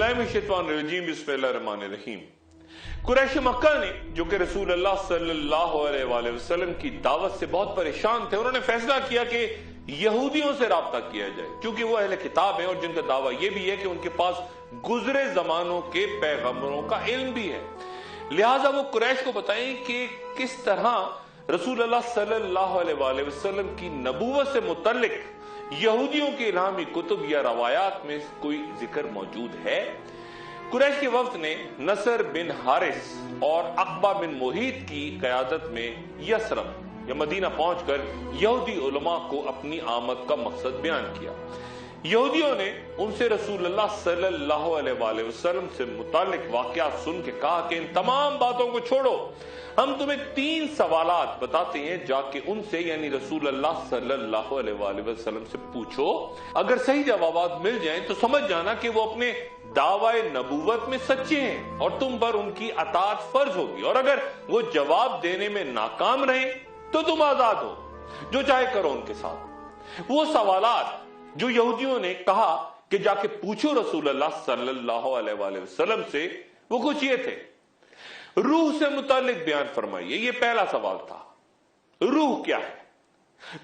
बिस्मिल्लाहिर्रहमानिर्रहीम बिस्मिल्लाहिर्रहमानिर्रहीम। कुरैश मक्का ने, जो कि रसूल अल्लाह सल्लल्लाहु अलैहि वसल्लम की दावत से बहुत परेशान थे, उन्होंने फैसला किया कि यहूदियों से राब्ता किया जाए, क्योंकि वो अहले किताब है और जिनका दावा यह भी है कि उनके पास गुजरे जमानों के पैगंबरों का इल्म भी है। लिहाजा वो कुरैश को बताएं कि किस तरह रसूल अल्लाह सल्लल्लाहु अलैहि वसल्लम की नबूवत से मुतल्लिक यहूदियों के इल्हामी कुतुब या रवायात में कोई जिक्र मौजूद है। कुरैश के वफ्द ने नसर बिन हारिस और अकबा बिन मोहित की क़यादत में यसरब या मदीना पहुंचकर यहूदी उलमा को अपनी आमद का मकसद बयान किया। यहूदियों ने उनसे रसूल अल्लाह सल्लल्लाहु अलैहि वसल्लम से मुतालिक वाक़यात सुन के कहा कि इन तमाम बातों को छोड़ो, हम तुम्हें 3 सवालात बताते हैं, जाके उनसे यानी रसूल अल्लाह सल्लल्लाहु अलैहि वसल्लम से पूछो। अगर सही जवाब मिल जाएं तो समझ जाना कि वो अपने दावाए नबूवत में सच्चे हैं और तुम पर उनकी अताअत फर्ज होगी, और अगर वो जवाब देने में नाकाम रहे तो तुम आजाद हो, जो चाहे करो उनके साथ। वो सवालात जो यहूदियों ने कहा कि जाके पूछो रसूल अल्लाह सल्लल्लाहु अलैहि वसल्लम से, वो कुछ ये थे। रूह से मुतालिक बयान फरमाइए, ये पहला सवाल था, रूह क्या है।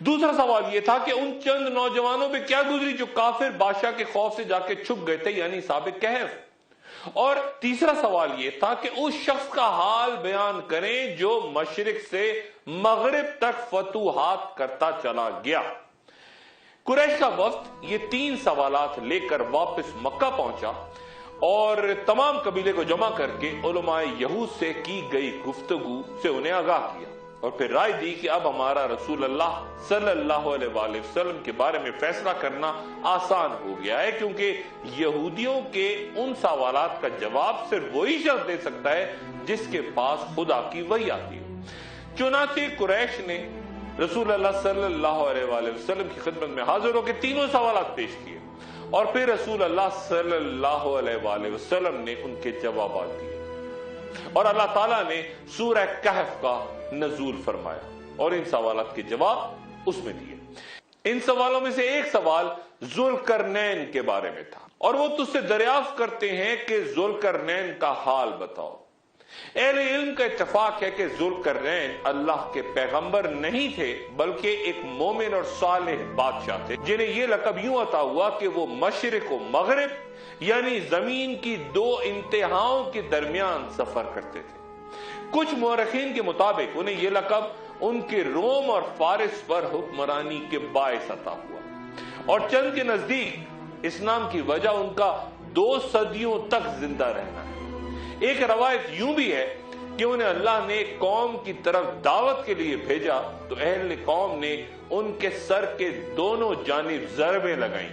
दूसरा सवाल यह था कि उन चंद नौजवानों पे क्या गुजरी जो काफिर बादशाह के खौफ से जाके छुप गए थे, यानी साबिक कहफ। और तीसरा सवाल यह था कि उस शख्स का हाल बयान करें जो मशरिक से मगरिब तक फतूहात करता चला गया। कुरैश का वफ्द ये 3 सवालात लेकर वापस मक्का पहुंचा और तमाम कबीले को जमा करके उलमाए यहूद से की गई गुफ्तगू से उन्हें आगाह किया और फिर राय दी कि अब हमारा रसूल अल्लाह सल्लल्लाहु अलैहि वसल्लम के बारे में फैसला करना आसान हो गया है, क्योंकि यहूदियों के उन सवालात का जवाब सिर्फ वही शख्स दे सकता है जिसके पास खुदा की वही आती है। चुनांचे कुरैश ने रसूल अल्लाह सल्लल्लाहु अलैहि वसल्लम की खिदमत में हाजिर होकर तीनों सवालात पेश किए और फिर रसूल अल्लाह सल्लल्लाहु अलैहि वसल्लम ने उनके जवाब दिए और अल्लाह ताला ने सूरह कहफ का नज़ूल फरमाया और इन सवालात के जवाब उसमें दिए। इन सवालों में से एक सवाल जुल्करनैन के बारे में था और वो तुझसे दरियाफ्त करते हैं कि जुल्करनैन का हाल बताओ। अहले इल्म का इत्तेफाक है कि जुल्करनैन अल्लाह के पैगंबर नहीं थे, बल्कि एक मोमिन और सालेह बादशाह थे, जिन्हें यह लकब यूं अता हुआ कि वो मशरिक और मगरिब यानी जमीन की 2 इंतहाओं के दरमियान सफर करते थे। कुछ मुअर्रिखीन के मुताबिक उन्हें यह लकब उनके रोम और फारिस पर हुक्मरानी के बायस अता हुआ और चंद के नजदीक इस नाम की वजह उनका 2 सदियों तक जिंदा रहना है। एक रवायत यूं भी है कि उन्हें अल्लाह ने कौम की तरफ दावत के लिए भेजा तो अहले कौम ने उनके सर के दोनों जानिब ज़रबें लगाई,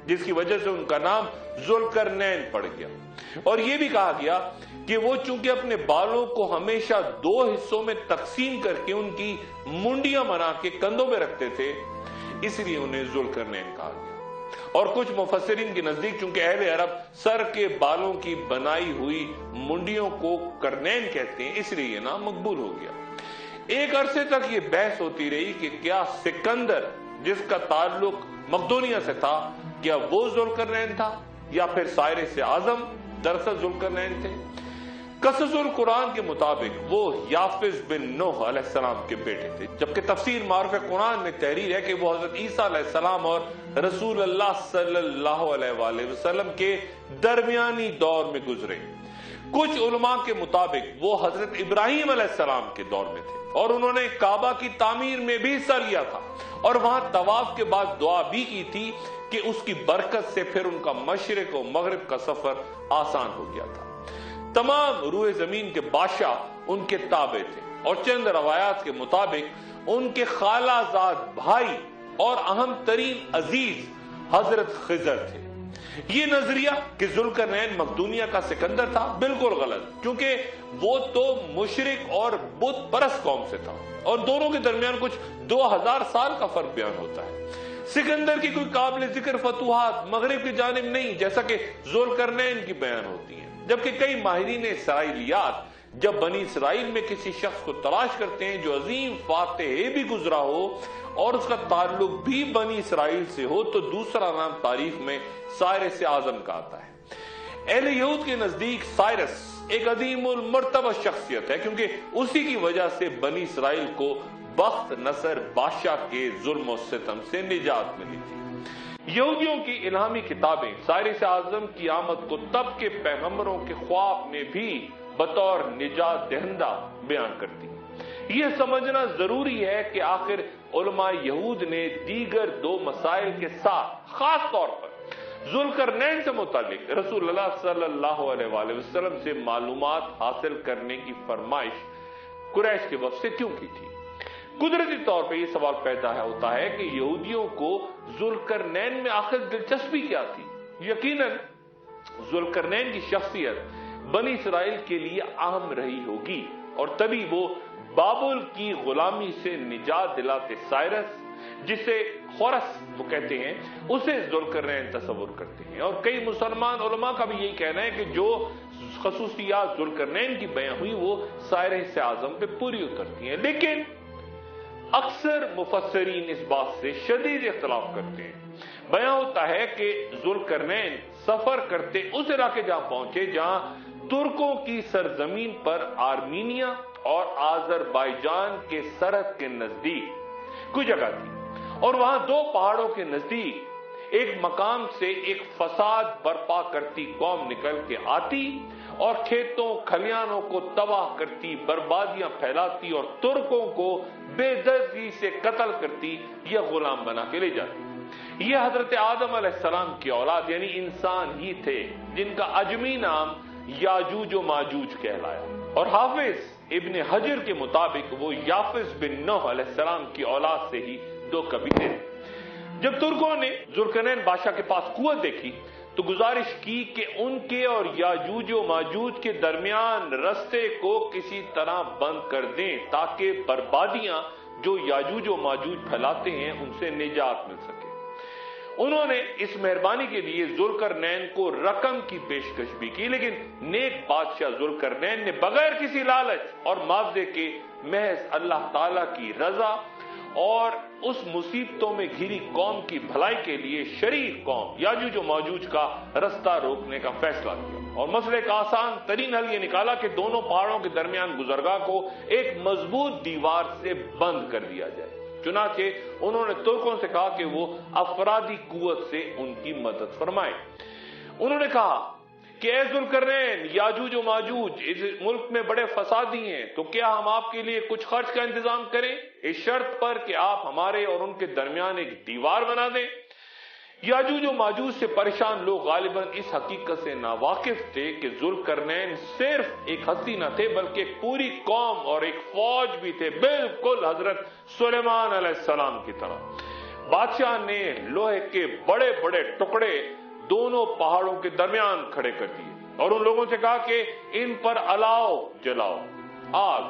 जिसकी वजह से उनका नाम जुल्करनैन पड़ गया। और यह भी कहा गया कि वो चूंकि अपने बालों को हमेशा 2 हिस्सों में तकसीम करके उनकी मुंडियां बना के कंधों में रखते थे, इसलिए उन्हें जुल्करनैन कहा गया। और कुछ मुफस्सिरीन के नजदीक चूंकि अहले अरब सर के बालों की बनाई हुई मुंडियों को करनैन कहते हैं, इसलिए यह नाम मकबूल हो गया। एक अरसे तक यह बहस होती रही कि क्या सिकंदर, जिसका ताल्लुक मकदोनिया से था, क्या वो जुल्करनैन था या फिर साइरस आजम दरअसल जुल्करनैन थे। कससुल कुरान के मुताबिक वो याफिज बिन नूह अलैहिस्सलाम के बेटे थे, जबकि तफसीर मारूफ कुरान में तहरीर है कि वो हजरत ईसा अलैहिस्सलाम और रसूल अल्लाह सल्लल्लाहु अलैहि वसल्लम के दरमियानी दौर में गुजरे। कुछ उलमा के मुताबिक वो हजरत इब्राहिम अलैहिस्सलाम के दौर में थे और उन्होंने काबा की तामीर में भी हिस्सा लिया था और वहां तवाफ के बाद दुआ भी की थी कि उसकी बरकत से फिर उनका मशरिक और मगरिब का सफर आसान हो गया था। तमाम रूए जमीन के बादशाह उनके ताबे थे और चंद रवायात के मुताबिक उनके खालाजाद भाई और अहम तरीन अजीज हजरत खिजर थे। ये नजरिया कि जुल्करनैन मकदूनिया का सिकंदर था बिल्कुल गलत, क्योंकि वो तो मुशरिक और बुत परस्त कौम से था और दोनों के दरमियान कुछ 2000 साल का फर्क बयान होता है। सिकंदर की कोई काबिल जिक्र फतूहात मगरिब की जानिब नहीं, जैसा कि जुल्करनैन की बयान होती है, जबकि कई माहिरीन इसराइलियात जब बनी इसराइल में किसी शख्स को तलाश करते हैं जो अजीम फातेह भी गुजरा हो और उसका ताल्लुक भी बनी इसराइल से हो, तो दूसरा नाम तारीख में साइरस आजम का आता है। اہل یہود کے نزدیک سائرس ایک عظیم المرتبہ شخصیت ہے، کیونکہ اسی کی وجہ سے بنی اسرائیل کو بخت نصر بادشاہ کے ظلم و ستم سے نجات ملی تھی۔ یہودیوں کی الہامی کتابیں سائرس اعظم کی آمد کو تب کے پیغمبروں کے خواب میں بھی بطور نجات دہندہ بیان کرتی۔ یہ سمجھنا ضروری ہے کہ آخر علماء یہود نے دیگر دو مسائل کے ساتھ خاص طور پر ذوالقرنین سے متعلق رسول اللہ صلی اللہ علیہ وآلہ وسلم سے معلومات حاصل کرنے کی فرمائش قریش کے وفد سے کیوں کی تھی۔ قدرتی طور پہ یہ سوال پیدا ہوتا ہے کہ یہودیوں کو ذوالقرنین میں آخر دلچسپی کیا تھی۔ یقیناً ذوالقرنین کی شخصیت بنی اسرائیل کے لیے اہم رہی ہوگی، اور تبھی وہ بابل کی غلامی سے نجات دلاتے سائرس، جسے خورس وہ کہتے ہیں، اسے ذوالقرنین تصور کرتے ہیں۔ اور کئی مسلمان علماء کا بھی یہی کہنا ہے کہ جو خصوصیات ذوالقرنین کی بیان ہوئی وہ سائرس اعظم پہ پوری اترتی ہیں، لیکن اکثر مفسرین اس بات سے شدید اختلاف کرتے ہیں۔ بیان ہوتا ہے کہ ذوالقرنین سفر کرتے اس علاقے جہاں پہنچے جہاں ترکوں کی سرزمین پر آرمینیا اور آذربائیجان کے سرحد کے نزدیک کوئی جگہ تھی، اور وہاں دو پہاڑوں کے نزدیک ایک مقام سے ایک فساد برپا کرتی قوم نکل کے آتی اور کھیتوں کھلیانوں کو تباہ کرتی، بربادیاں پھیلاتی اور ترکوں کو بے دردی سے قتل کرتی یا غلام بنا کے لے جاتی۔ یہ حضرت آدم علیہ السلام کی اولاد یعنی انسان ہی تھے جن کا اجمی نام یاجوج و ماجوج کہلایا، اور حافظ ابن حجر کے مطابق وہ یافس بن نوح علیہ السلام کی اولاد سے ہی دو قبیلے تھے۔ جب ترکوں نے ذوالقرنین بادشاہ کے پاس قوت دیکھی تو گزارش کی کہ ان کے اور یاجوج و ماجوج کے درمیان رستے کو کسی طرح بند کر دیں تاکہ بربادیاں جو یاجوج و ماجوج پھیلاتے ہیں ان سے نجات مل سکے۔ انہوں نے اس مہربانی کے لیے ذوالقرنین کو رقم کی پیشکش بھی کی، لیکن نیک بادشاہ ذوالقرنین نے بغیر کسی لالچ اور معاوضے کے محض اللہ تعالی کی رضا اور اس مصیبتوں میں گھری قوم کی بھلائی کے لیے شریک قوم یاجوج و ماجوج کا رستہ روکنے کا فیصلہ کیا، اور مسئلے کا آسان ترین حل یہ نکالا کہ دونوں پہاڑوں کے درمیان گزرگاہ کو ایک مضبوط دیوار سے بند کر دیا جائے۔ چنانچہ انہوں نے ترکوں سے کہا کہ وہ افرادی قوت سے ان کی مدد فرمائیں۔ انہوں نے کہا کہ اے ذوالقرنین، یاجوج و ماجوج اس ملک میں بڑے فسادی ہیں، تو کیا ہم آپ کے لیے کچھ خرچ کا انتظام کریں اس شرط پر کہ آپ ہمارے اور ان کے درمیان ایک دیوار بنا دیں۔ یاجوج و ماجوج سے پریشان لوگ غالباً اس حقیقت سے ناواقف تھے کہ ذوالقرنین صرف ایک ہستی نہ تھے بلکہ ایک پوری قوم اور ایک فوج بھی تھے، بالکل حضرت سلیمان علیہ السلام کی طرح۔ بادشاہ نے لوہے کے بڑے بڑے ٹکڑے دونوں پہاڑوں کے درمیان کھڑے کر دیے اور ان لوگوں سے کہا کہ ان پر الاؤ جلاؤ، آگ،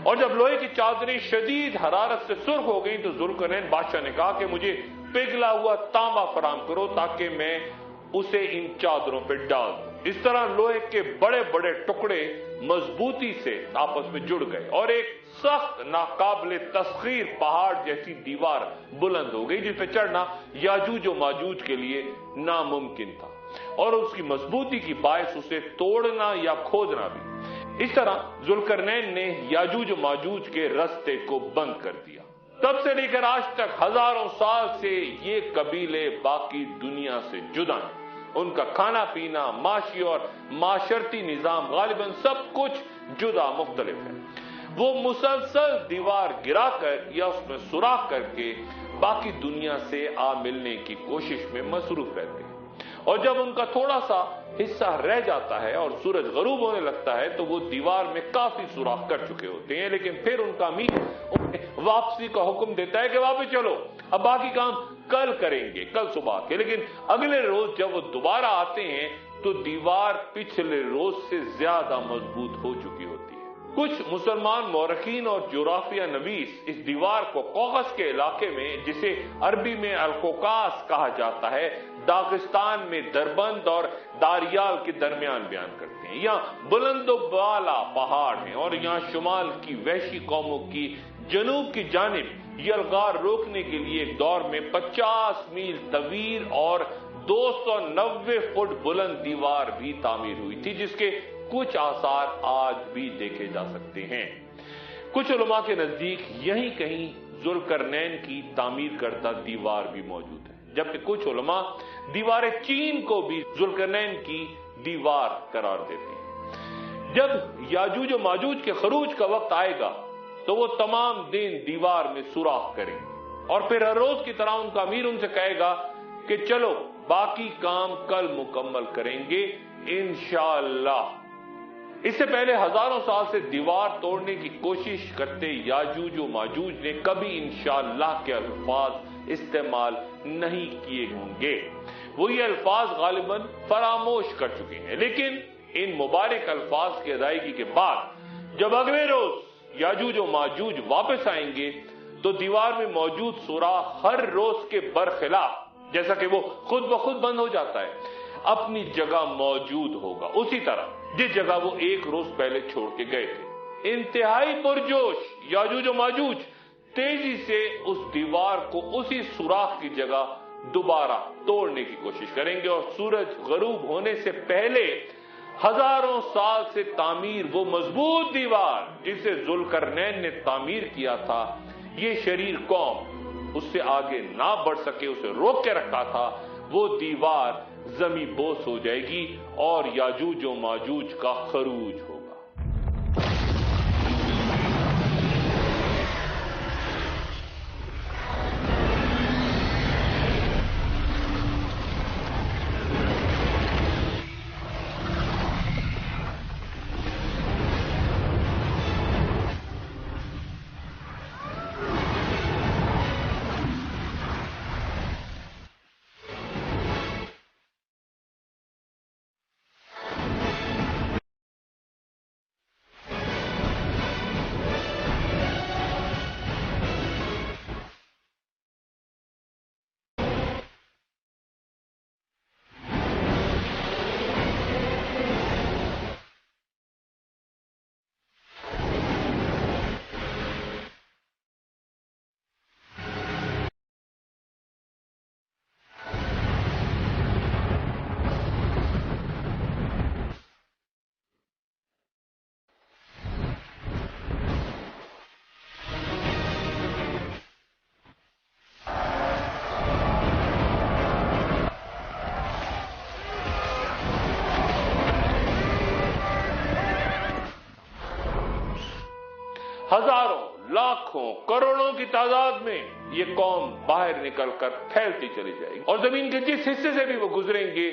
اور جب لوہے کی چادریں شدید حرارت سے سرخ ہو گئیں تو ذوالقرنین بادشاہ نے کہا کہ مجھے پگھلا ہوا تانبا فراہم کرو تاکہ میں اسے ان چادروں پہ ڈال دوں۔ اس طرح لوہے کے بڑے بڑے ٹکڑے مضبوطی سے آپس میں جڑ گئے اور ایک سخت ناقابل تسخیر پہاڑ جیسی دیوار بلند ہو گئی جس پہ چڑھنا یاجوج و ماجوج کے لیے ناممکن تھا، اور اس کی مضبوطی کی باعث اسے توڑنا یا کھودنا بھی۔ اس طرح ذوالقرنین نے یاجوج و ماجوج کے رستے کو بند کر دیا۔ تب سے لے کر آج تک ہزاروں سال سے یہ قبیلے باقی دنیا سے جدا ہیں۔ ان کا کھانا پینا، معاشی اور معاشرتی نظام غالباً سب کچھ جدا مختلف ہے۔ وہ مسلسل دیوار گرا کر یا اس میں سوراخ کر کے باقی دنیا سے آ ملنے کی کوشش میں مصروف رہتے ہیں، اور جب ان کا تھوڑا سا حصہ رہ جاتا ہے اور سورج غروب ہونے لگتا ہے تو وہ دیوار میں کافی سوراخ کر چکے ہوتے ہیں، لیکن پھر ان کا امیر انہیں واپسی کا حکم دیتا ہے کہ واپس چلو، اب باقی کام کل کریں گے، کل صبح کے۔ لیکن اگلے روز جب وہ دوبارہ آتے ہیں تو دیوار پچھلے روز سے زیادہ مضبوط ہو چکی ہوتی ہے۔ کچھ مسلمان مورخین اور جغرافیہ نویس اس دیوار کو کوکس کے علاقے میں، جسے عربی میں القوقاس کہا جاتا ہے، داغستان میں دربند اور داریال کے درمیان بیان کرتے ہیں۔ یہاں بلند و بالا پہاڑ ہیں اور یہاں شمال کی وحشی قوموں کی جنوب کی جانب یلغار روکنے کے لیے ایک دور میں 50 میل طویل اور 290 फुट बुलंद दीवार भी तामीर हुई थी, जिसके कुछ आसार आज भी देखे जा सकते हैं। कुछ उलमा के नजदीक यहीं कहीं जुल्करनैन की तामीर करदा दीवार भी मौजूद है, जबकि कुछ उलमा दीवार चीन को भी जुल्करनैन की दीवार करार देते हैं। जब याजूज और माजूज के खरूज का वक्त आएगा तो वो तमाम दिन दीवार में सुराख करेंगे और फिर हर रोज की तरह उनका अमीर उनसे कहेगा कि चलो बाकी काम कल मुकम्मल करेंगे इंशाअल्लाह। इससे पहले हजारों साल से दीवार तोड़ने की कोशिश करते याजूज और माजूज ने कभी इंशाअल्लाह के अल्फाज इस्तेमाल नहीं किए होंगे। वो ये अल्फाज गालिबन फरामोश कर चुके हैं, लेकिन इन मुबारक अल्फाज की अदायगी के बाद जब अगले रोज याजूज और माजूज वापस आएंगे तो दीवार में मौजूद सुराख हर रोज के बरखिलाफ, जैसा कि वो खुद ब खुद बंद हो जाता है, अपनी जगह मौजूद होगा, उसी तरह जिस जगह वो एक रोज पहले छोड़ के गए थे। इंतहाई पुरजोश याजूज और माजूज तेजी से उस दीवार को उसी सुराख की जगह दोबारा तोड़ने की कोशिश करेंगे और सूरज गरूब होने से पहले हजारों साल से तामीर वो मजबूत दीवार जिसे जुल्करनैन ने तामीर किया था, ये शरीर कौम उससे आगे ना बढ़ सके, उसे रोक के रखा था, वो दीवार जमी बोस हो जाएगी और याजूज और माजूज का खरूज होगा। हजारों लाखों करोड़ों की तादाद में ये कौम बाहर निकलकर फैलती चली जाएगी और जमीन के जिस हिस्से से भी वो गुजरेंगे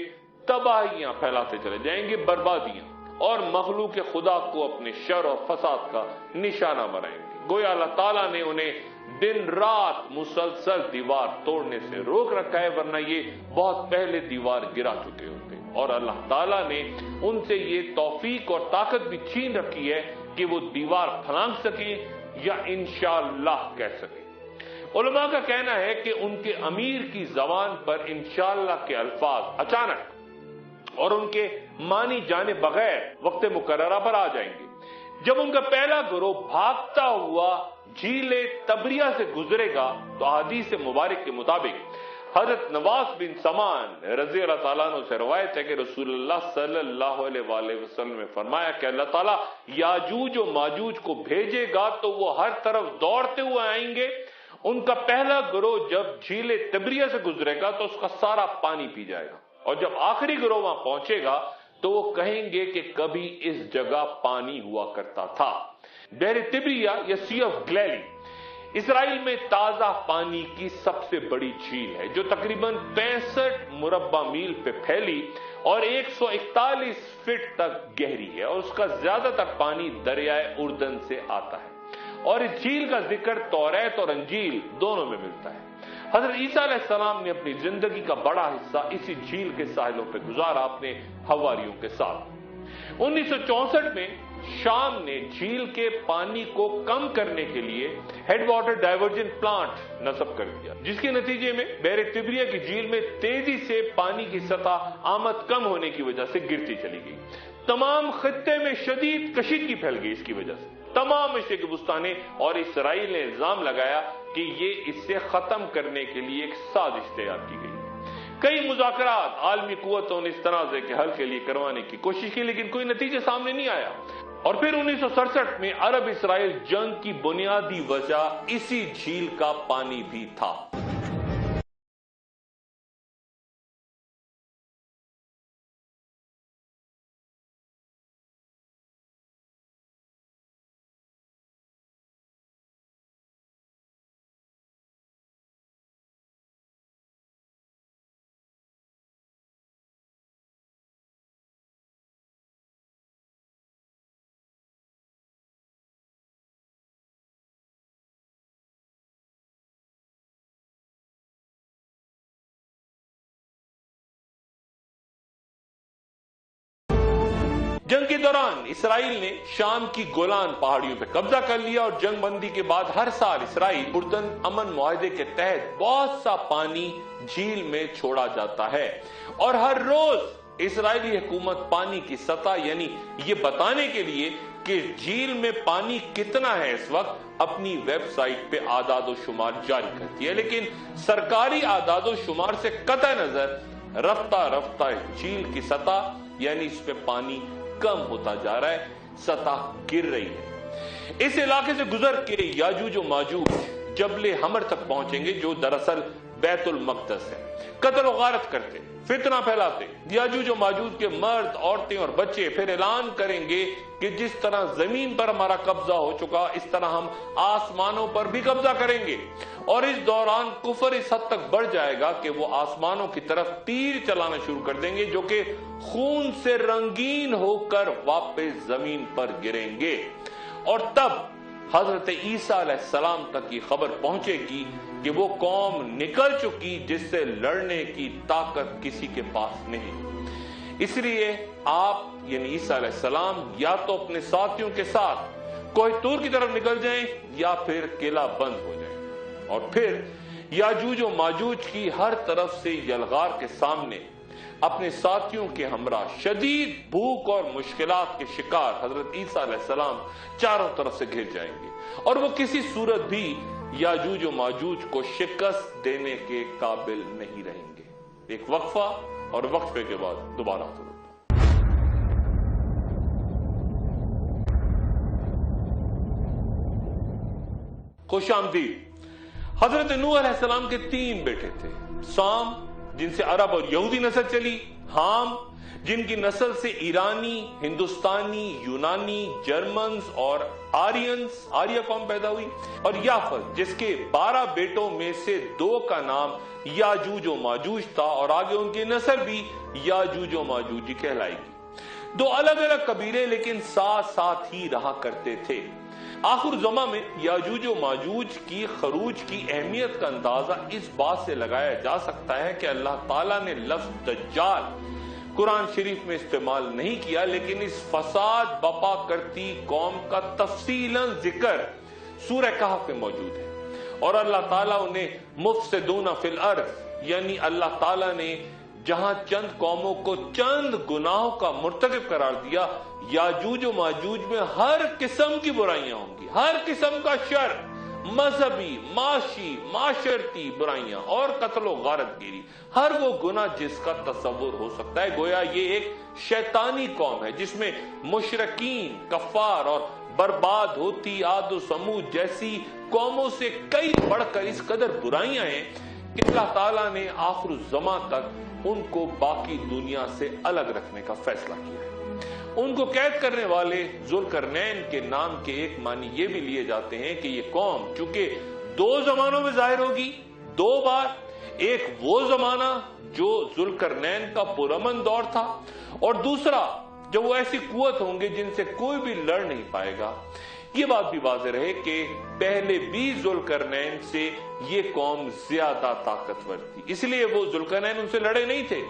तबाहियां फैलाते चले जाएंगे, बर्बादियां, और मखलूक खुदा को अपने शर और फसाद का निशाना बनाएंगे। गोया अल्लाह ताला ने उन्हें दिन रात मुसलसल दीवार तोड़ने से रोक रखा है, वरना ये बहुत पहले दीवार गिरा चुके होते। और अल्लाह ताला ने उनसे ये तौफीक और ताकत भी छीन रखी है कि वो दीवार फलांग सके या इंशाअल्लाह कह सके। उलमा का कहना है कि उनके अमीर की जबान पर इंशाअल्लाह के अल्फाज अचानक और उनके मानी जाने बगैर वक्त मुकर्ररा पर आ जाएंगे। जब उनका पहला गिरोह भागता हुआ झीले तबरिया से गुजरेगा तो हदीस मुबारक के मुताबिक हजरत नवास बिन समान रजी अल्लाह ताला अन्हु से रवायत है कि रसूलुल्लाह सल्लल्लाहु अलैहि वसल्लम ने फरमाया कि अल्लाह ताला याजूज और माजूज को भेजेगा तो वो हर तरफ दौड़ते हुए आएंगे। उनका पहला गिरोह जब झीले तबरिया से गुजरेगा तो उसका सारा पानी पी जाएगा और जब आखिरी गिरोह वहां पहुंचेगा तो वो कहेंगे कि कभी इस जगह पानी हुआ करता था। बहर तिब्रिया या सी ऑफ गैलिली इसराइल में ताजा पानी की सबसे बड़ी झील है जो तकरीबन 65 मुरब्बा मील पे फैली और 141 फीट तक गहरी है और उसका ज्यादातर पानी दरियाए उर्दन से आता है और इस झील का जिक्र तौरात और अंजील दोनों में मिलता है। हजरत ईसा अलैहिस्सलाम ने अपनी जिंदगी का बड़ा हिस्सा इसी झील के साहिलों पर गुजारा अपने हवारियों के साथ। 1964 में शाम ने झील के पानी को कम करने के लिए हेड वाटर डाइवर्जन प्लांट नस्ब कर दिया, जिसके नतीजे में बहर तिब्रिया की झील में तेजी से पानी की सतह आमद कम होने की वजह से गिरती चली गई। तमाम खित्ते में शदीद कशीदगी फैल गई। इसकी वजह से तमाम मशरिकी बुस्ताने और इसराइल ने इल्जाम लगाया कि ये इससे खत्म करने के लिए एक साजिश तैयार की गई। کئی مذاکرات عالمی قوتوں نے اس تنازع کے حل کے لیے کروانے کی کوشش کی، لیکن کوئی نتیجہ سامنے نہیں آیا۔ اور پھر 1967 میں عرب اسرائیل جنگ کی بنیادی وجہ اسی جھیل کا پانی بھی تھا۔ جنگ کے دوران اسرائیل نے شام کی گولان پہاڑیوں پہ قبضہ کر لیا، اور جنگ بندی کے بعد ہر سال اسرائیل اردن امن معاہدے کے تحت بہت سا پانی جھیل میں چھوڑا جاتا ہے، اور ہر روز اسرائیلی حکومت پانی کی سطح یعنی یہ بتانے کے لیے کہ جھیل میں پانی کتنا ہے اس وقت اپنی ویب سائٹ پہ اعداد و شمار جاری کرتی ہے، لیکن سرکاری اعداد و شمار سے قطع نظر رفتہ رفتہ جھیل کی سطح یعنی اس پہ پانی کم ہوتا جا رہا ہے، سطح گر رہی ہے۔ اس علاقے سے گزر کے یاجوج و ماجوج جبل حمر تک پہنچیں گے، جو دراصل بیت المقدس ہے، قتل و غارت کرتے، فتنہ پھیلاتے۔ یاجوج و ماجوج کے مرد، عورتیں اور بچے پھر اعلان کریں گے کہ جس طرح زمین پر ہمارا قبضہ ہو چکا، اس طرح ہم آسمانوں پر بھی قبضہ کریں گے، اور اس دوران کفر اس حد تک بڑھ جائے گا کہ وہ آسمانوں کی طرف تیر چلانا شروع کر دیں گے، جو کہ خون سے رنگین ہو کر واپس زمین پر گریں گے۔ اور تب حضرت عیسیٰ علیہ السلام تک یہ خبر پہنچے گی کہ وہ قوم نکل چکی جس سے لڑنے کی طاقت کسی کے پاس نہیں۔ اس لیے آپ یعنی عیسیٰ علیہ السلام یا تو اپنے ساتھیوں کے ساتھ کوہ طور کی طرف نکل جائیں یا پھر قلعہ بند ہو جائیں، اور پھر یاجوج و ماجوج کی ہر طرف سے یلغار کے سامنے اپنے ساتھیوں کے ہمراہ شدید بھوک اور مشکلات کے شکار حضرت عیسیٰ علیہ السلام چاروں طرف سے گھر جائیں گے، اور وہ کسی صورت بھی یاجوج و ماجوج کو شکست دینے کے قابل نہیں رہیں گے۔ ایک وقفہ، اور وقفے کے بعد دوبارہ حضور۔ خوش آمدید۔ حضرت نوح علیہ السلام کے 3 بیٹے تھے، سام جن سے عرب اور یہودی نسل چلی، حام جن کی نسل سے ایرانی، ہندوستانی، یونانی، جرمنز اور آریہ قوم پیدا ہوئی، اور یافت جس کے 12 بیٹوں میں سے 2 کا نام یاجوج و ماجوج تھا، اور آگے ان کی نسل بھی یاجوج و ماجوجی کہلائے گی۔ 2 الگ الگ قبیلے لیکن ساتھ ساتھ ہی رہا کرتے تھے۔ آخر زماں میں یاجوج و ماجوج کی خروج کی اہمیت کا اندازہ اس بات سے لگایا جا سکتا ہے کہ اللہ تعالیٰ نے لفظ دجال قرآن شریف میں استعمال نہیں کیا، لیکن اس فساد بپا کرتی قوم کا تفصیلاً ذکر سورہ کہف میں موجود ہے، اور اللہ تعالیٰ انہیں مفسدون فی الارض یعنی اللہ تعالیٰ نے جہاں چند قوموں کو چند گناہوں کا مرتکب قرار دیا، یاجوج و ماجوج میں ہر قسم کی برائیاں ہوں گی، ہر قسم کا شر، مذہبی، معاشی، معاشرتی برائیاں اور قتل و غارت گیری، ہر وہ گناہ جس کا تصور ہو سکتا ہے۔ گویا یہ ایک شیطانی قوم ہے جس میں مشرکین، کفار اور برباد ہوتی عاد و سمود جیسی قوموں سے کئی بڑھ کر اس قدر برائیاں ہیں کہ اللہ تعالیٰ نے آخر الزمان تک ان کو باقی دنیا سے الگ رکھنے کا فیصلہ کیا ہے۔ ان کو قید کرنے والے ذوالقرنین کے نام کے ایک معنی یہ بھی لیے جاتے ہیں کہ یہ قوم چونکہ 2 زمانوں میں ظاہر ہوگی، 2 بار، ایک وہ زمانہ جو ذوالقرنین کا پرامن دور تھا، اور دوسرا جب وہ ایسی قوت ہوں گے جن سے کوئی بھی لڑ نہیں پائے گا۔ یہ بات بھی واضح رہے کہ پہلے بھی ذوالقرنین سے یہ قوم زیادہ طاقتور تھی، اس لیے وہ ذوالقرنین ان سے لڑے نہیں تھے،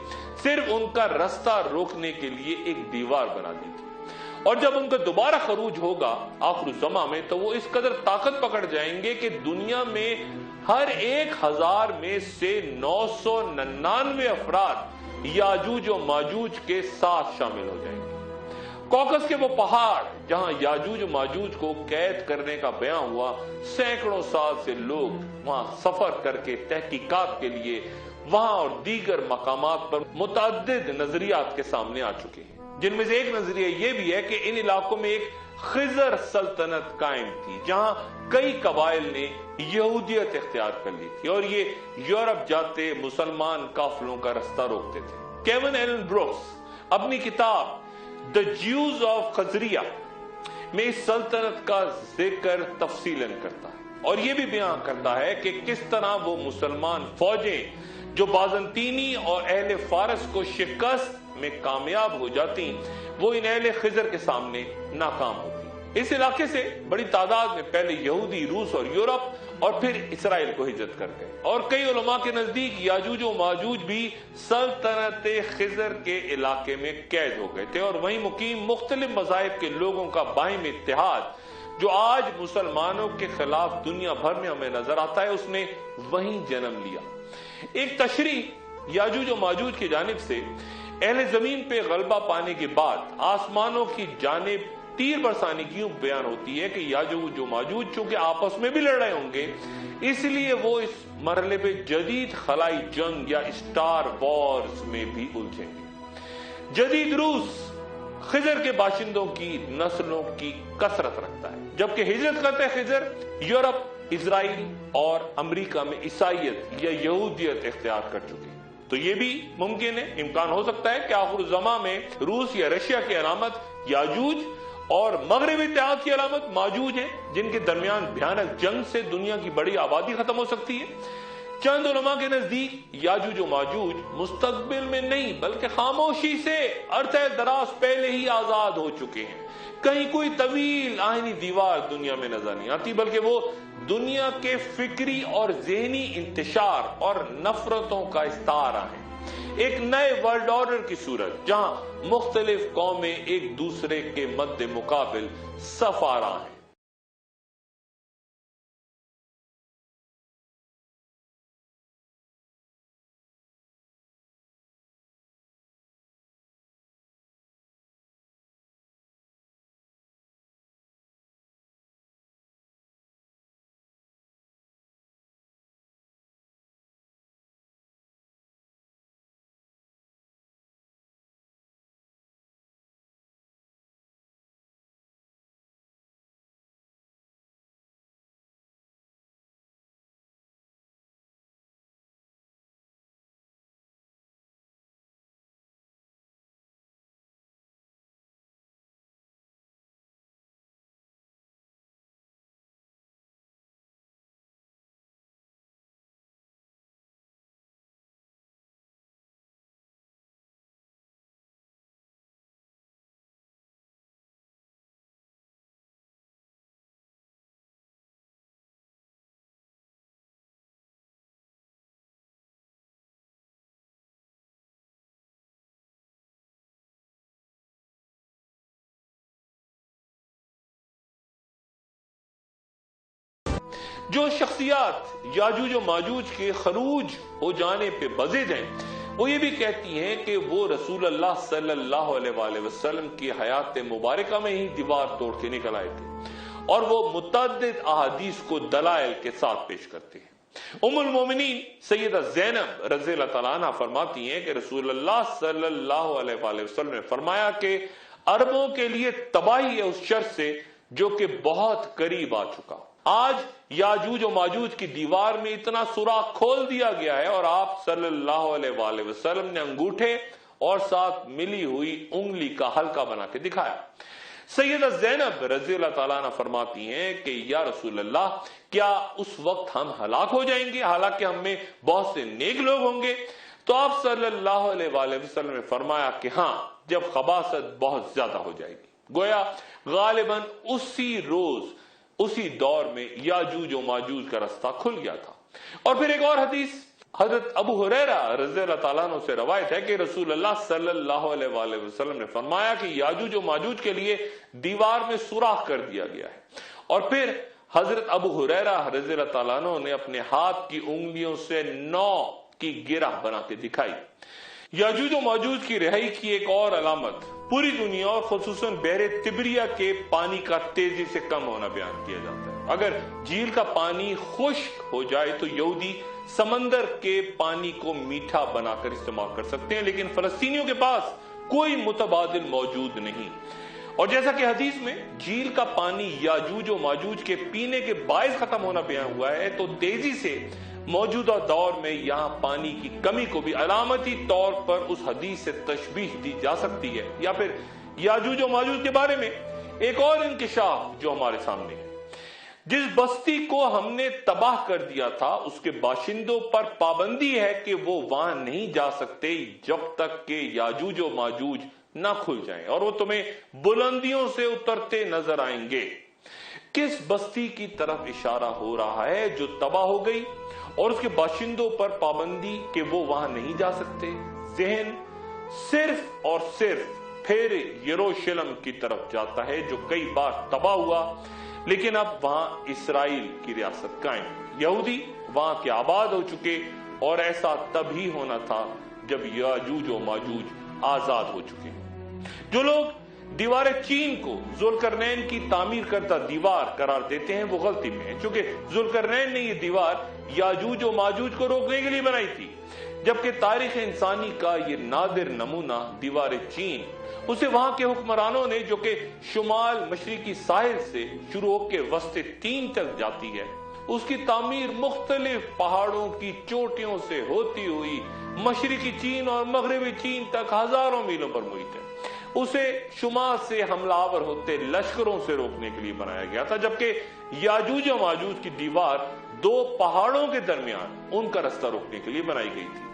صرف ان کا رستہ روکنے کے لیے ایک دیوار بنا دی تھی۔ اور جب ان کا دوبارہ خروج ہوگا آخر الزمان میں تو وہ اس قدر طاقت پکڑ جائیں گے کہ دنیا میں ہر 1000 میں سے 999 افراد یاجوج و ماجوج کے ساتھ شامل ہو جائیں گے۔ کوکس کے وہ پہاڑ جہاں یاجوج و ماجوج کو قید کرنے کا بیان ہوا، سینکڑوں سال سے لوگ وہاں سفر کر کے تحقیقات کے لیے وہاں اور دیگر مقامات پر متعدد نظریات کے سامنے آ چکے ہیں، جن میں سے ایک نظریہ یہ بھی ہے کہ ان علاقوں میں ایک خضر سلطنت قائم تھی جہاں کئی قبائل نے یہودیت اختیار کر لی تھی اور یہ یورپ جاتے مسلمان قافلوں کا رستہ روکتے تھے۔ کیون ایلن بروکس اپنی کتاب The Jews of خزریہ میں اس سلطنت کا ذکر تفصیلاً کرتا ہے اور یہ بھی بیان کرتا ہے کہ کس طرح وہ مسلمان فوجیں جو بازنطینی اور اہل فارس کو شکست میں کامیاب ہو جاتی وہ ان اہل خضر کے سامنے ناکام ہوتی۔ اس علاقے سے بڑی تعداد میں پہلے یہودی روس اور یورپ اور پھر اسرائیل کو ہجرت کر گئے، اور کئی علماء کے نزدیک یاجوج و ماجوج بھی سلطنت خضر کے علاقے میں قید ہو گئے تھے، اور وہیں مقیم مختلف مذاہب کے لوگوں کا باہمی اتحاد جو آج مسلمانوں کے خلاف دنیا بھر میں ہمیں نظر آتا ہے اس نے وہیں جنم لیا۔ ایک تشریح یاجوج و ماجوج کی جانب سے اہل زمین پہ غلبہ پانے کے بعد آسمانوں کی جانب تیر برسانے کی بیان ہوتی ہے کہ یاجوج و ماجوج چونکہ آپس میں بھی لڑ رہے ہوں گے اس لیے وہ اس مرحلے پہ جدید خلائی جنگ یا اسٹار وارز میں بھی الجھیں گے۔ جدید روس خضر کے باشندوں کی نسلوں کی کثرت رکھتا ہے، جبکہ ہجرت کرتے خضر یورپ، اسرائیل اور امریکہ میں عیسائیت یا یہودیت اختیار کر چکے ہیں۔ تو یہ بھی ممکن ہے، امکان ہو سکتا ہے کہ آخر الزماں میں روس یا رشیا کی علامت یاجوج اور مغربی اتحاد کی علامت ماجوج ہے، جن کے درمیان بھیانک جنگ سے دنیا کی بڑی آبادی ختم ہو سکتی ہے۔ چند علماء کے نزدیک یاجوج و ماجوج مستقبل میں نہیں بلکہ خاموشی سے عرصہ دراز پہلے ہی آزاد ہو چکے ہیں۔ کہیں کوئی طویل آہنی دیوار دنیا میں نظر نہیں آتی، بلکہ وہ دنیا کے فکری اور ذہنی انتشار اور نفرتوں کا استعارہ ہے، ایک نئے ورلڈ آرڈر کی صورت جہاں مختلف قومیں ایک دوسرے کے مد مقابل صف آرا ہیں۔ جو شخصیات یاجوج و ماجوج کے خروج ہو جانے پہ بضد ہیں وہ یہ بھی کہتی ہیں کہ وہ رسول اللہ صلی اللہ علیہ وآلہ وسلم کی حیات مبارکہ میں ہی دیوار توڑ کے نکل آئے تھے، اور وہ متعدد احادیث کو دلائل کے ساتھ پیش کرتے ہیں۔ ام المومنین سیدہ زینب رضی اللہ تعالیٰ عنہ فرماتی ہیں کہ رسول اللہ صلی اللہ علیہ وآلہ وسلم نے فرمایا کہ عربوں کے لیے تباہی ہے اس شر سے جو کہ بہت قریب آ چکا۔ آج یاجوج و ماجوج کی دیوار میں اتنا سوراخ کھول دیا گیا ہے اور آپ صلی اللہ علیہ وآلہ وسلم نے انگوٹھے اور ساتھ ملی ہوئی انگلی کا حلقہ بنا کے دکھایا۔ سیدہ زینب رضی اللہ تعالیٰ عنہ فرماتی ہیں کہ یا رسول اللہ کیا اس وقت ہم ہلاک ہو جائیں گے حالانکہ ہم میں بہت سے نیک لوگ ہوں گے؟ تو آپ صلی اللہ علیہ وآلہ وسلم نے فرمایا کہ ہاں، جب خباثت بہت زیادہ ہو جائے گی۔ گویا غالباً اسی روز اسی دور میں یاجوج و ماجوج کا رستہ کھل گیا تھا۔ اور پھر ایک اور حدیث حضرت ابو ہریرہ رضی اللہ تعالیٰ عنہ سے روایت ہے کہ رسول اللہ صلی اللہ علیہ وآلہ وسلم نے فرمایا کہ یاجوج و ماجوج کے لیے دیوار میں سوراخ کر دیا گیا ہے۔ اور پھر حضرت ابو ہریرہ رضی اللہ تعالیٰ عنہ نے اپنے ہاتھ کی انگلیوں سے 9 کی گرہ بنا کے دکھائی۔ याजूज और माजूज की रिहाई की एक और अलामत पूरी दुनिया और खुसूसन बहरे तिबरिया के पानी का तेजी से कम होना बयान किया जाता है। अगर झील का पानी खुश्क हो जाए तो यहूदी समंदर के पानी को मीठा बनाकर इस्तेमाल कर सकते हैं, लेकिन फलस्तीनियों के पास कोई मुतबादिल मौजूद नहीं। और जैसा कि हदीस में झील का पानी याजूज और माजूज के पीने के बायस खत्म होना बयान हुआ है, तो तेजी से मौजूदा दौर में यहां पानी की कमी को भी अलामती तौर पर उस हदीस से तशबीह दी जा सकती है। या फिर याजूज और माजूज के बारे में एक और इंकिशाफ जो हमारे सामने है। जिस बस्ती को हमने तबाह कर दिया था उसके बाशिंदों पर पाबंदी है कि वो वहां नहीं जा सकते जब तक कि याजूज और माजूज ना खुल जाएं, और वो तुम्हें बुलंदियों से उतरते नजर आएंगे। किस बस्ती की तरफ इशारा हो रहा है जो तबाह हो गई और उसके बाशिंदों पर पाबंदी कि वो वहां नहीं जा सकते? ज़हन सिर्फ और सिर्फ फिर यरूशलेम की तरफ जाता है जो कई बार तबाह हुआ, लेकिन अब वहां इसराइल की रियासत कायम है। यहूदी वहां के आबाद हो चुके, और ऐसा तभी होना था जब याजूज और माजूज आजाद हो चुके। जो लोग दीवार चीन को जुल्करनैन की तामीर करता दीवार करार देते हैं वो गलती में है, क्योंकि जुल्करनैन ने ये दीवार याजूज और माजूज को रोकने के लिए बनाई थी, जबकि तारीख इंसानी का ये नादिर नमूना दीवार चीन उसे वहां के हुक्मरानों ने, जो कि शुमाल मशरिकी साहिल से शुरू होकर वस्ते तीन तक जाती है, उसकी तामीर मुख्तलिफ पहाड़ों की चोटियों से होती हुई मशरिकी चीन और मगरबी चीन तक हजारों मीलों पर मुहित है। उसे शुमाल से हमलावर होते लश्करों से रोकने के लिए बनाया गया था, जबकि याजूज और माजूज की दीवार दो पहाड़ों के दरमियान उनका रास्ता रोकने के लिए बनाई गई थी।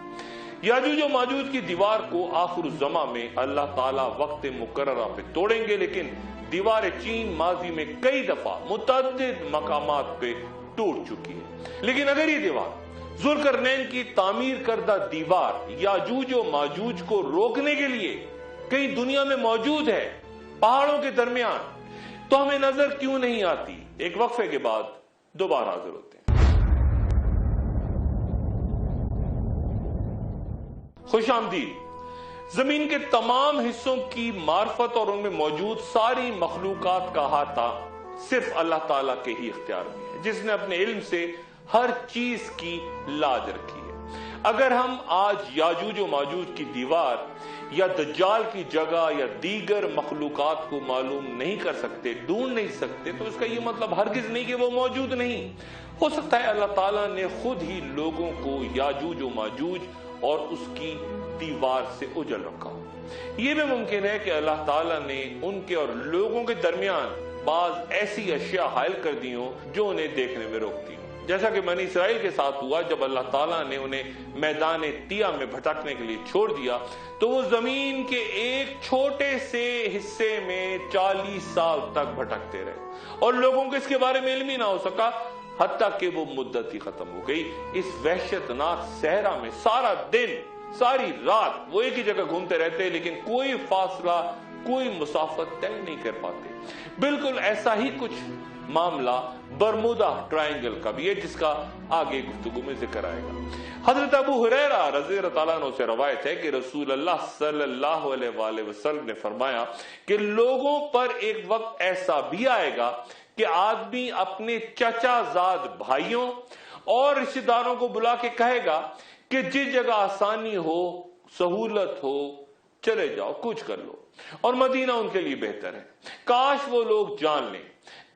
याजूज और माजूज की दीवार को आखिर-उज़्ज़मा में अल्लाह ताला वक्त मुकर्ररा पे तोड़ेंगे, लेकिन दीवार चीन माजी में कई दफा मुतअद्दिद मकामात पे टूट चुकी है। लेकिन अगर ये दीवार जुल्करनैन की तामीर करदा दीवार याजूज और माजूज को रोकने के लिए कहीं दुनिया में मौजूद है पहाड़ों के दरमियान, तो हमें नजर क्यों नहीं आती? एक वक्फे के बाद दोबारा हाजिर होते हैं। खुशामदीद। जमीन के तमाम हिस्सों की मार्फत और उनमें मौजूद सारी मखलूकात का अहाता सिर्फ अल्लाह ताला के ही इख्तियार में है, जिसने अपने इल्म से हर चीज की लाज रखी है। अगर हम आज याजूज और माजूज की दीवार या दज्जाल की जगह या दीगर मखलूकात को मालूम नहीं कर सकते, ढूंढ नहीं सकते, तो इसका यह मतलब हरगिज नहीं कि वो मौजूद नहीं हो सकता है। अल्लाह ताला ने खुद ही लोगों को याजूज और माजूज और उसकी दीवार से उजल रखा हो। यह भी मुमकिन है कि अल्लाह ताला ने उनके और लोगों के दरमियान बाज ऐसी अशिया हायल कर दी हो जो उन्हें देखने में रोकती हो, जैसा कि बनी इसराइल के साथ हुआ। जब अल्लाह ताला ने उन्हें मैदान तिया में भटकने के लिए छोड़ दिया तो वो जमीन के एक छोटे से हिस्से में 40 साल तक भटकते रहे और लोगों को इसके बारे में इल्म ही ना हो सका, हत्ता कि वो मुद्दत ही खत्म हो गई। इस वहशतनाक सहरा में सारा दिन सारी रात वो एक ही जगह घूमते रहते, लेकिन कोई फासला कोई मुसाफत तय नहीं कर पाते। बिल्कुल ऐसा ही कुछ मामला बरमुदा ट्रायंगल का भी है, जिसका आगे गुफ्तगू में जिक्र आएगा। हजरत अबू हुरैरा रज़ी अल्लाह अन्हु से रवायत है कि रसूल अल्लाह सल्लल्लाहु अलैहि वसल्लम ने फरमाया कि लोगों पर एक वक्त ऐसा भी आएगा कि आदमी अपने चचाजाद भाइयों और रिश्तेदारों को बुला के कहेगा कि जिस जगह आसानी हो, सहूलत हो, चले जाओ, कुछ कर लो, और मदीना उनके लिए बेहतर है। काश वो लोग जान लें,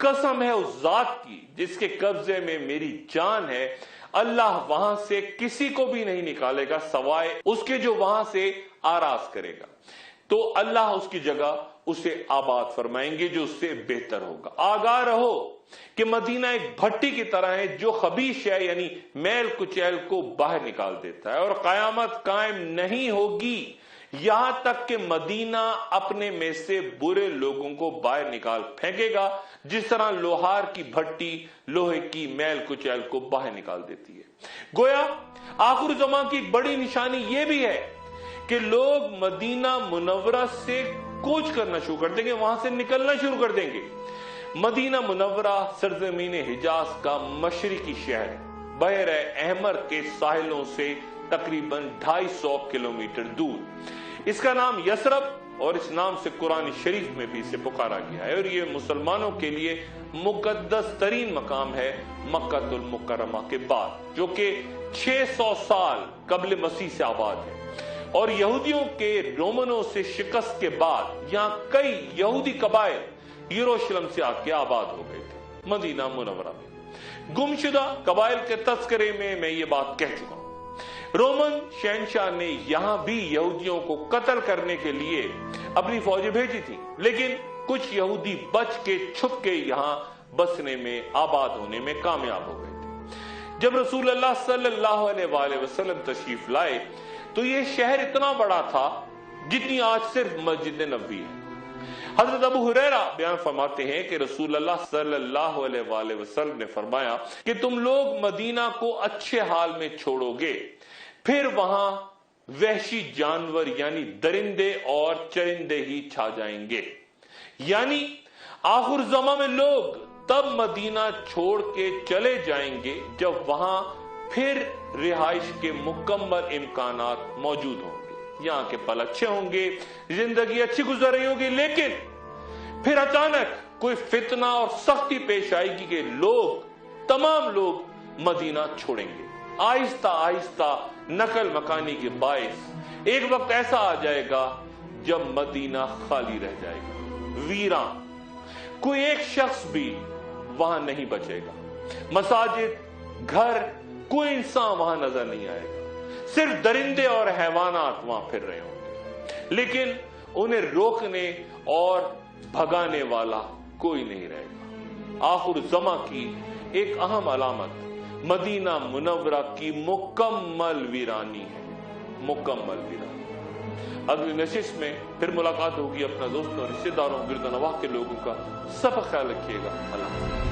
कसम है उस जात की जिसके कब्जे में मेरी जान है, अल्लाह वहां से किसी को भी नहीं निकालेगा सवाए उसके जो वहां से आराज करेगा, तो अल्लाह उसकी जगह उसे आबाद फरमाएंगे जो उससे बेहतर होगा। आगाह रहो कि मदीना एक भट्टी की तरह है जो खबीश है, यानी मैल कुचैल को बाहर निकाल देता है, और कयामत कायम नहीं होगी यहां तक कि मदीना अपने में से बुरे लोगों को बाहर निकाल फेंकेगा, जिस तरह लोहार की भट्टी लोहे की मैल कुचैल को बाहर निकाल देती है। गोया आखिर ज़मां की बड़ी निशानी यह भी है कि लोग मदीना मुनव्वरा से कूच करना शुरू कर देंगे, वहां से निकलना शुरू कर देंगे। मदीना मुनव्वरा सरजमीन हिजाज का मशरिकी शहर बहर अहमर के साहिलों से तकरीबन 250 किलोमीटर दूर। इसका नाम यसरब और इस नाम से कुरान शरीफ में भी इसे पुकारा गया है और ये मुसलमानों के लिए मुकद्दस तरीन मकाम है मक्कातुल मुकर्रमा के बाद, जो कि 600 साल कबल मसीह से आबाद है। और यहूदियों के रोमनों से शिकस्त के बाद यहाँ कई यहूदी कबाइल यरूशलेम से आके आबाद हो गए थे मदीना मुनव्वरा में। गुमशुदा कबाइल के तस्करे में मैं ये बात कह चुका हूं। रोमन शहंशाह ने यहां भी यहूदियों को कत्ल करने के लिए अपनी फौजें भेजी थी, लेकिन कुछ यहूदी बच के छुप के यहां बसने में, आबाद होने में कामयाब हो गए थे। जब रसूल अल्लाह सल्लल्लाहु अलैहि वसल्लम तशरीफ लाए तो यह शहर इतना बड़ा था जितनी आज सिर्फ मस्जिद नबवी है। हजरत अबू हुरैरा बयान फरमाते हैं कि रसूल अल्लाह सल्लल्लाहु अलैहि वसल्लम ने फरमाया कि तुम लोग मदीना को अच्छे हाल में छोड़ोगे, फिर वहां वहशी जानवर यानी दरिंदे और चरिंदे ही छा जाएंगे। यानी आखिर ज़मा में लोग तब मदीना छोड़ के चले जाएंगे जब वहां फिर रिहाइश के मुकम्मल इम्कानात मौजूद होंगे, यहाँ के पल अच्छे होंगे, जिंदगी अच्छी गुजर रही होगी, लेकिन फिर अचानक कोई फितना और सख्ती पेश आएगी कि तमाम लोग मदीना छोड़ेंगे। आहिस्ता आहिस्ता नकल मकानी के बायस एक वक्त ऐसा आ जाएगा जब मदीना खाली रह जाएगा, वीरान, कोई एक शख्स भी वहां नहीं बचेगा। मसाजिद, घर, कोई इंसान वहां नजर नहीं आएगा, सिर्फ दरिंदे और हैवानात वहां फिर रहे होंगे, लेकिन उन्हें रोकने और भगाने वाला कोई नहीं रहेगा। आखिर ज़मा की एक अहम अलामत मदीना मुनव्वरा की मुकम्मल वीरानी है, मुकम्मल वीरानी। अगली नशिश में फिर मुलाकात होगी। अपना दोस्तों, रिश्तेदारों, गिरदनवाह के लोगों का सब ख्याल रखिएगा। अल्लाह।